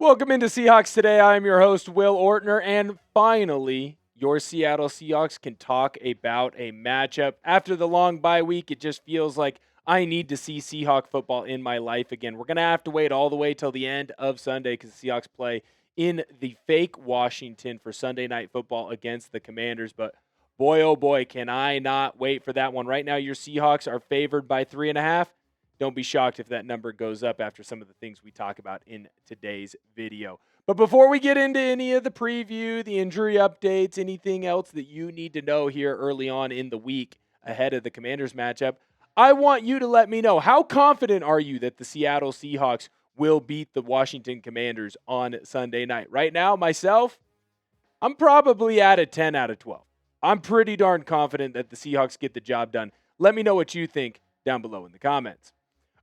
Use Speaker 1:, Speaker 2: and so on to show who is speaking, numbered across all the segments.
Speaker 1: Welcome into Seahawks Today. I'm your host, Will Ortner, and finally, your Seattle Seahawks can talk about a matchup. After the long bye week, it just feels like I need to see Seahawk football in my life again. We're going to have to wait all the way till the end of Sunday because the Seahawks play in the fake Washington for Sunday Night Football against the Commanders, but boy, oh boy, can I not wait for that one. Right now, your Seahawks are favored by 3.5. Don't be shocked if that number goes up after some of the things we talk about in today's video. But before we get into any of the preview, the injury updates, anything else that you need to know here early on in the week ahead of the Commanders matchup, I want you to let me know, how confident are you that the Seattle Seahawks will beat the Washington Commanders on Sunday night? Right now, myself, I'm probably at a 10 out of 12. I'm pretty darn confident that the Seahawks get the job done. Let me know what you think down below in the comments.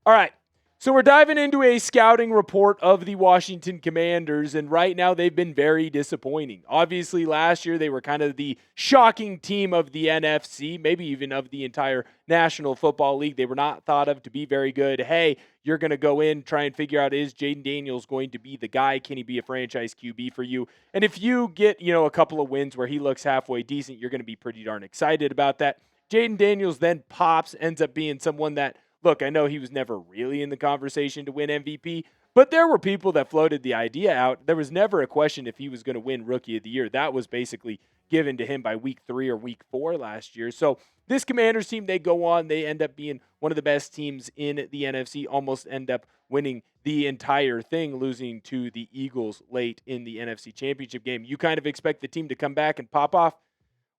Speaker 1: All right, so we're diving into a scouting report of the Washington Commanders, and right now they've been very disappointing. Obviously, last year they were kind of the shocking team of the NFC, maybe even of the entire National Football League. They were not thought of to be very good. Hey, you're going to go in, try and figure out, is Jayden Daniels going to be the guy? Can he be a franchise QB for you? And if you get, a couple of wins where he looks halfway decent, you're going to be pretty darn excited about that. Jayden Daniels then pops, ends up being someone that, look, I know he was never really in the conversation to win MVP, but there were people that floated the idea out. There was never a question if he was going to win Rookie of the Year. That was basically given to him by week 3 or week 4 last year. So this Commanders team, they go on. They end up being one of the best teams in the NFC, almost end up winning the entire thing, losing to the Eagles late in the NFC Championship game. You kind of expect the team to come back and pop off.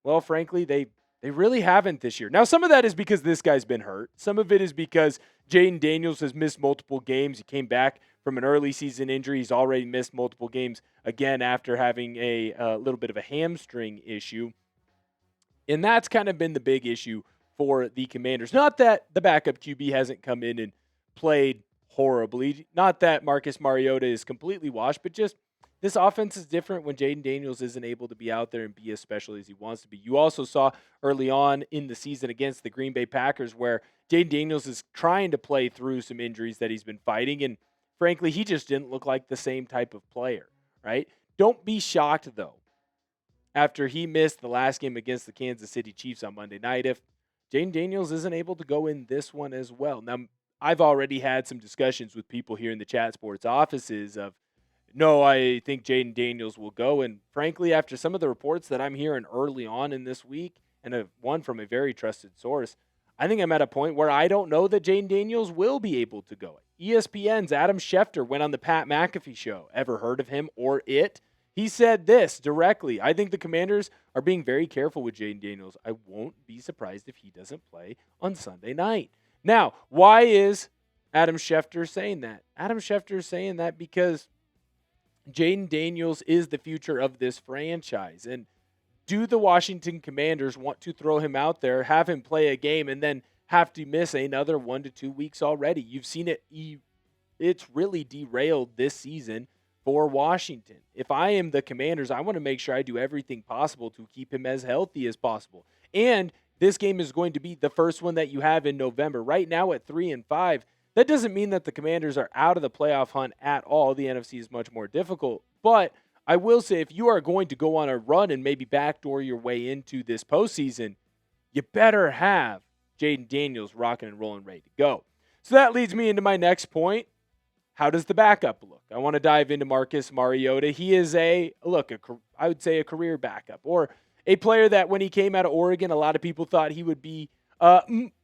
Speaker 1: Well, frankly, they really haven't this year. Now, some of that is because this guy's been hurt. Some of it is because Jayden Daniels has missed multiple games. He came back from an early season injury. He's already missed multiple games again after having a little bit of a hamstring issue. And that's kind of been the big issue for the Commanders. Not that the backup QB hasn't come in and played horribly. Not that Marcus Mariota is completely washed, but just this offense is different when Jayden Daniels isn't able to be out there and be as special as he wants to be. You also saw early on in the season against the Green Bay Packers where Jayden Daniels is trying to play through some injuries that he's been fighting, and frankly, he just didn't look like the same type of player, right? Don't be shocked, though, after he missed the last game against the Kansas City Chiefs on Monday night, if Jayden Daniels isn't able to go in this one as well. Now, I've already had some discussions with people here in the Chat Sports offices of, no, I think Jayden Daniels will go. And frankly, after some of the reports that I'm hearing early on in this week, and one from a very trusted source, I think I'm at a point where I don't know that Jayden Daniels will be able to go. ESPN's Adam Schefter went on the Pat McAfee show. Ever heard of him or it? He said this directly. I think the Commanders are being very careful with Jayden Daniels. I won't be surprised if he doesn't play on Sunday night. Now, why is Adam Schefter saying that? Adam Schefter is saying that because Jayden Daniels is the future of this franchise. And do the Washington Commanders want to throw him out there, have him play a game, and then have to miss another 1 to 2 weeks already? You've seen it. It's really derailed this season for Washington. If I am the Commanders, I want to make sure I do everything possible to keep him as healthy as possible. And this game is going to be the first one that you have in November. Right now at 3-5, that doesn't mean that the Commanders are out of the playoff hunt at all. The NFC is much more difficult. But I will say, if you are going to go on a run and maybe backdoor your way into this postseason, you better have Jayden Daniels rocking and rolling, ready to go. So that leads me into my next point. How does the backup look? I want to dive into Marcus Mariota. He is I would say a career backup, or a player that when he came out of Oregon, a lot of people thought he would be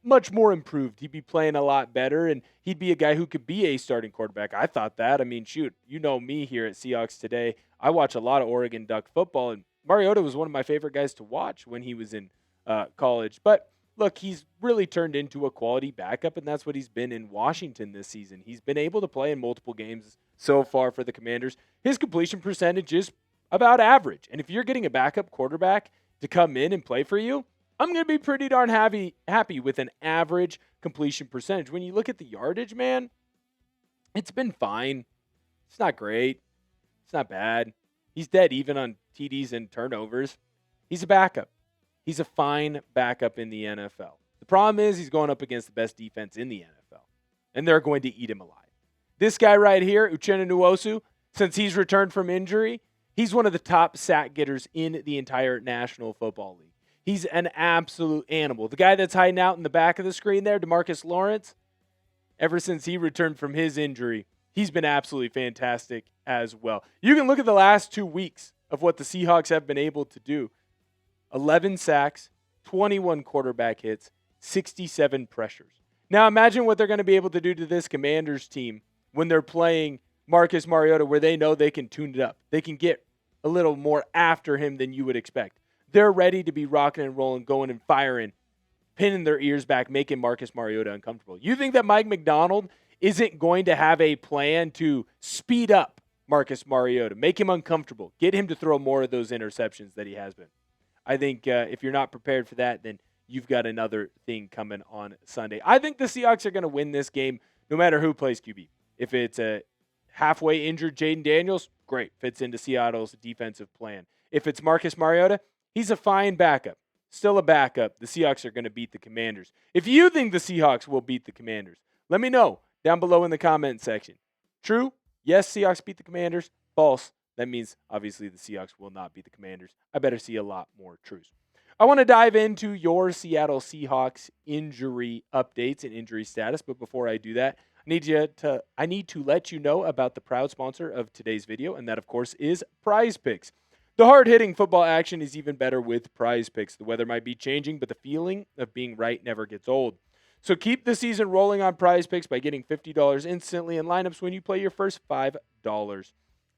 Speaker 1: much more improved. He'd be playing a lot better, and he'd be a guy who could be a starting quarterback. I thought that. I mean, shoot, you know me here at Seahawks Today. I watch a lot of Oregon Duck football, and Mariota was one of my favorite guys to watch when he was in college. But look, he's really turned into a quality backup, and that's what he's been in Washington this season. He's been able to play in multiple games so far for the Commanders. His completion percentage is about average, and if you're getting a backup quarterback to come in and play for you, I'm going to be pretty darn happy with an average completion percentage. When you look at the yardage, man, it's been fine. It's not great. It's not bad. He's dead even on TDs and turnovers. He's a backup. He's a fine backup in the NFL. The problem is he's going up against the best defense in the NFL, and they're going to eat him alive. This guy right here, Uchenna Nwosu, since he's returned from injury, he's one of the top sack getters in the entire National Football League. He's an absolute animal. The guy that's hiding out in the back of the screen there, DeMarcus Lawrence, ever since he returned from his injury, he's been absolutely fantastic as well. You can look at the last 2 weeks of what the Seahawks have been able to do. 11 sacks, 21 quarterback hits, 67 pressures. Now imagine what they're going to be able to do to this Commanders team when they're playing Marcus Mariota, where they know they can tune it up. They can get a little more after him than you would expect. They're ready to be rocking and rolling, going and firing, pinning their ears back, making Marcus Mariota uncomfortable. You think that Mike Macdonald isn't going to have a plan to speed up Marcus Mariota, make him uncomfortable, get him to throw more of those interceptions that he has been? I think if you're not prepared for that, then you've got another thing coming on Sunday. I think the Seahawks are going to win this game no matter who plays QB. If it's a halfway injured Jayden Daniels, great, fits into Seattle's defensive plan. If it's Marcus Mariota, he's a fine backup. Still a backup. The Seahawks are going to beat the Commanders. If you think the Seahawks will beat the Commanders, let me know down below in the comment section. True? Yes, Seahawks beat the Commanders. False. That means, obviously, the Seahawks will not beat the Commanders. I better see a lot more truths. I want to dive into your Seattle Seahawks injury updates and injury status, but before I do that, I need to let you know about the proud sponsor of today's video, and that, of course, is Prize Picks. The hard-hitting football action is even better with Prize Picks. The weather might be changing, but the feeling of being right never gets old. So keep the season rolling on Prize Picks by getting $50 instantly in lineups when you play your first $5.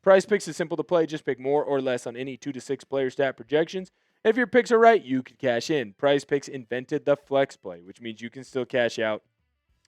Speaker 1: Prize Picks is simple to play. Just pick more or less on any 2 to 6 player stat projections. If your picks are right, you can cash in. Prize Picks invented the flex play, which means you can still cash out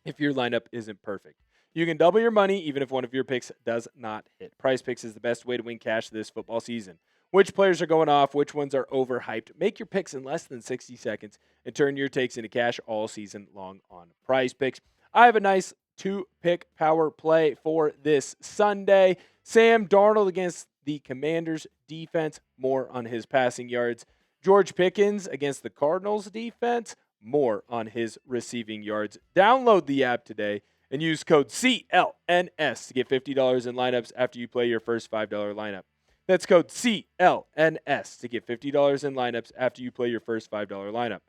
Speaker 1: if your lineup isn't perfect. You can double your money even if one of your picks does not hit. Prize Picks is the best way to win cash this football season. Which players are going off, which ones are overhyped. Make your picks in less than 60 seconds and turn your takes into cash all season long on Prize Picks. I have a nice 2-pick power play for this Sunday. Sam Darnold against the Commanders defense, more on his passing yards. George Pickens against the Cardinals defense, more on his receiving yards. Download the app today and use code CLNS to get $50 in lineups after you play your first $5 lineup. That's code CLNS to get $50 in lineups after you play your first $5 lineup.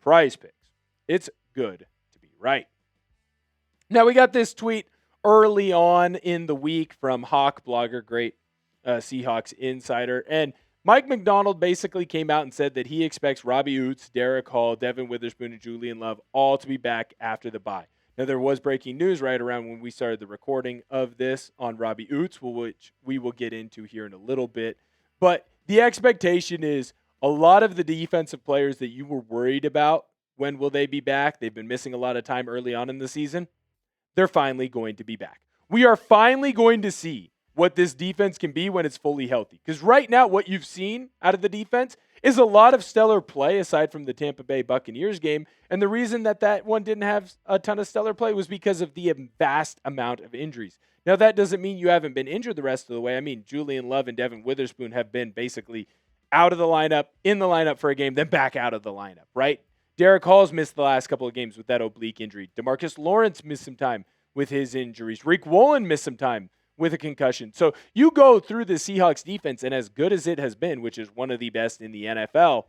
Speaker 1: Prize Picks. It's good to be right. Now, we got this tweet early on in the week from Hawk Blogger, great Seahawks insider. And Mike Macdonald basically came out and said that he expects Robbie Ouzts, Derick Hall, Devon Witherspoon, and Julian Love all to be back after the bye. Now, there was breaking news right around when we started the recording of this on Robbie Ouzts, which we will get into here in a little bit. But the expectation is a lot of the defensive players that you were worried about, when will they be back? They've been missing a lot of time early on in the season. They're finally going to be back. We are finally going to see what this defense can be when it's fully healthy. Because right now, what you've seen out of the defense is a lot of stellar play aside from the Tampa Bay Buccaneers game. And the reason that one didn't have a ton of stellar play was because of the vast amount of injuries. Now, that doesn't mean you haven't been injured the rest of the way. I mean, Julian Love and Devon Witherspoon have been basically out of the lineup, in the lineup for a game, then back out of the lineup, right? Derick Hall's missed the last couple of games with that oblique injury. DeMarcus Lawrence missed some time with his injuries. Rick Woolen missed some time with a concussion. So you go through the Seahawks defense, and as good as it has been, which is one of the best in the NFL,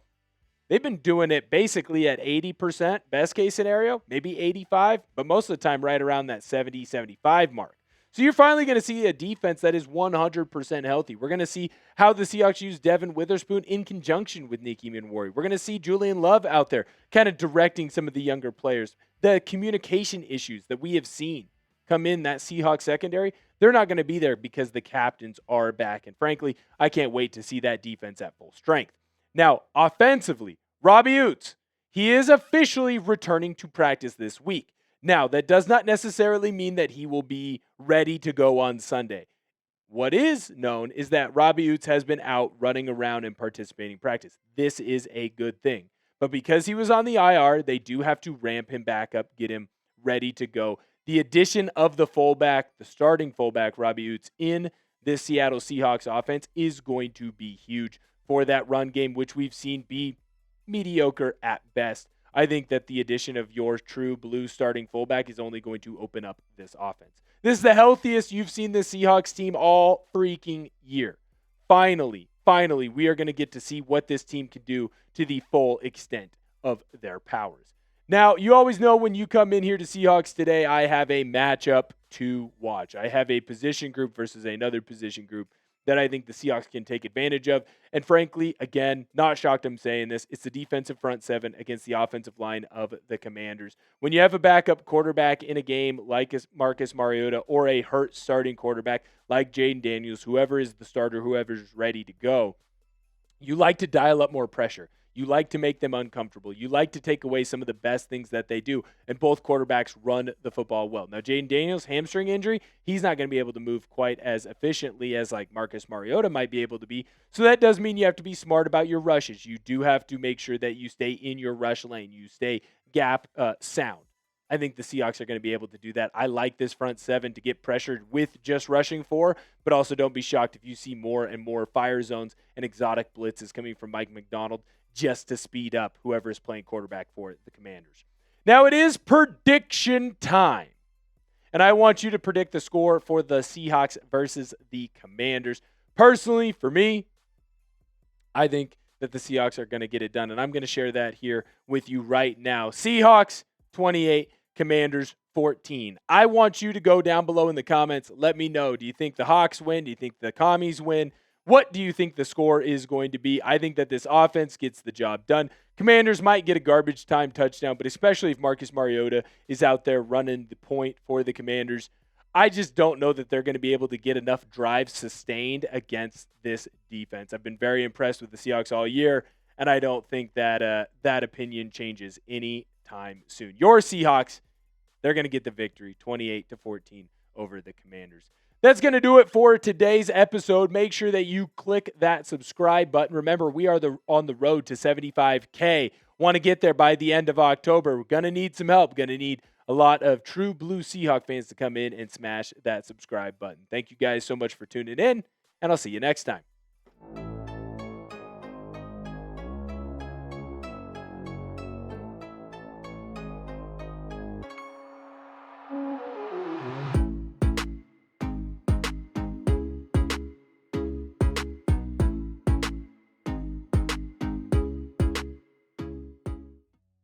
Speaker 1: they've been doing it basically at 80%, best case scenario, maybe 85, but most of the time right around that 70, 75 mark. So you're finally going to see a defense that is 100% healthy. We're going to see how the Seahawks use Devon Witherspoon in conjunction with Nicky Manwari. We're going to see Julian Love out there kind of directing some of the younger players. The communication issues that we have seen come in that Seahawks secondary, they're not going to be there because the captains are back. And frankly, I can't wait to see that defense at full strength. Now, offensively, Robbie Ouzts, he is officially returning to practice this week. Now, that does not necessarily mean that he will be ready to go on Sunday. What is known is that Robbie Ouzts has been out running around and participating in practice. This is a good thing. But because he was on the IR, they do have to ramp him back up, get him ready to go. The addition of the fullback, the starting fullback, Robbie Ouzts, in this Seattle Seahawks offense is going to be huge for that run game, which we've seen be mediocre at best. I think that the addition of your true blue starting fullback is only going to open up this offense. This is the healthiest you've seen the Seahawks team all freaking year. Finally, we are going to get to see what this team can do to the full extent of their powers. Now, you always know when you come in here to Seahawks Today, I have a matchup to watch. I have a position group versus another position group that I think the Seahawks can take advantage of. And frankly, again, not shocked I'm saying this, it's the defensive front seven against the offensive line of the Commanders. When you have a backup quarterback in a game like Marcus Mariota or a hurt starting quarterback like Jayden Daniels, whoever is the starter, whoever's ready to go, you like to dial up more pressure. You like to make them uncomfortable. You like to take away some of the best things that they do. And both quarterbacks run the football well. Now, Jayden Daniels, hamstring injury, he's not going to be able to move quite as efficiently as like Marcus Mariota might be able to be. So that does mean you have to be smart about your rushes. You do have to make sure that you stay in your rush lane. You stay gap sound. I think the Seahawks are going to be able to do that. I like this front seven to get pressured with just rushing for, but also don't be shocked if you see more and more fire zones and exotic blitzes coming from Mike McDonald just to speed up whoever is playing quarterback for the Commanders. Now it is prediction time, and I want you to predict the score for the Seahawks versus the Commanders. Personally, for me, I think that the Seahawks are going to get it done, and I'm going to share that here with you right now. Seahawks 28, Commanders 14. I want you to go down below in the comments. Let me know. Do you think the Hawks win? Do you think the Commies win? What do you think the score is going to be? I think that this offense gets the job done. Commanders might get a garbage time touchdown, but especially if Marcus Mariota is out there running the point for the Commanders, I just don't know that they're going to be able to get enough drives sustained against this defense. I've been very impressed with the Seahawks all year, and I don't think that that opinion changes anytime soon. Your Seahawks, they're going to get the victory, 28-14 over the Commanders. That's going to do it for today's episode. Make sure that you click that subscribe button. Remember, we are on the road to 75K. Want to get there by the end of October. We're going to need some help. Going to need a lot of true blue Seahawk fans to come in and smash that subscribe button. Thank you guys so much for tuning in, and I'll see you next time.